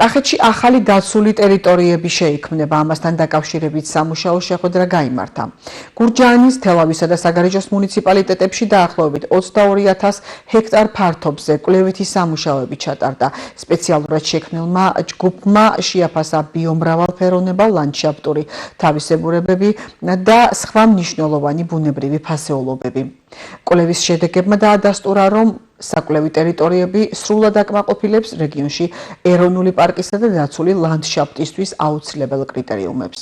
კახეთში ახალი დაცული ტერიტორიები შეიქმნება, ამასთან დაკავშირებით სამუშაო შეხვედრა გაიმართა. გურჯაანის, თელავისა და საგარეჯოს მუნიციპალიტეტებში დაახლოებით 22,000 ჰექტარ ფართობზე კვლევითი სამუშაოები ჩატარდა. სპეციალურად შექმნილმა ჯგუფმა შეაფასა ბიომრავალფეროვნება, ლანდშაფტური თავისებურებები და სხვა მნიშვნელოვანი ბუნებრივი ფასეულობები. კვლევის შედეგებმა დაადასტურა, რომ საკვლევი ტერიტორიები სრულად აკმაყოფილებს რეგიონში ეროვნული პარკისა და დაცული ლანდშაფტისთვის აუცილებელ კრიტერიუმებს.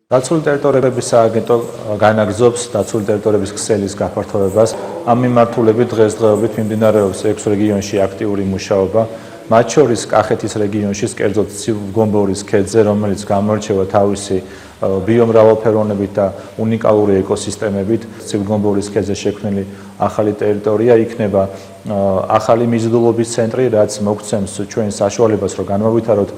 დაცული ტერიტორიების სააგენტო განაგრძობს დაცული ტერიტორიების ქსელის გაფართოვებას. ამ მიმართულებით დღესდღეობით მიმდინარეობს 6 რეგიონში აქტიური მუშაობა. მათ შორის კახეთის რეგიონში, კერძოდ ცივგომბორის ქედზე, რომელიც გამოირჩევა თავისი ბიომრავალფეროვნებით და უნიკალური ეკოსისტემებით, ცივგომბორის ქედზე შექმნილი ახალი ტერიტორია იქნება ახალი მიზიდულობის ცენტრი, რაც მოგცემს ჩვენ საშუალებას, რომ განმავითაროთ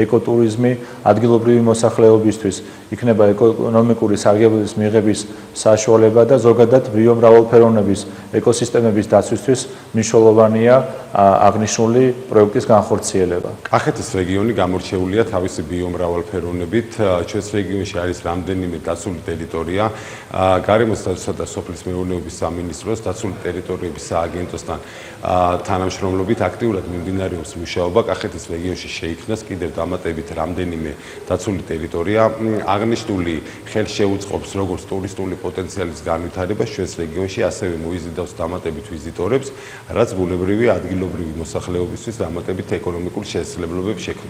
ეკოტურიზმი ადგილობრივი მოსახლეობისთვის, იქნება ეკონომიკური სარგებლობის მიღების საშუალება და ზოგადად ბიომრავალფეროვნების ეკოსისტემების დაცვისთვის მნიშვნელოვანია აღნიშნული პროექტის განხორციელება. კახეთის რეგიონი გამორჩეულია თავისი ბიომრავალფეროვნებით. ჩვენს რეგიონში არის რამდენიმე დაცული ტერიტორია. გარემოსდაცვისა და სოფლის მეურნეობის სამინისტროს დაცული ტერიტორიების სააგენტოსთან თანამშრომლობით აქტიურად მიმდინარეობს მუშაობა. კახეთის რეგიონში შეიქმნას კიდევ დამატებით რამდენიმე დაცული ტერიტორია. აღნიშნული ხელშეუწყობს როგორც ტურისტული პოტენციალის განვითარებას ჩვენს რეგიონში, ასევე მოიზიდავს დამატებით ვიზიტორებს, რაც ბუნებრივი ადგილობრივი მოსახლეობისთვის დამატებით ეკონომიკურ შესაძლებლობებს შექმნის.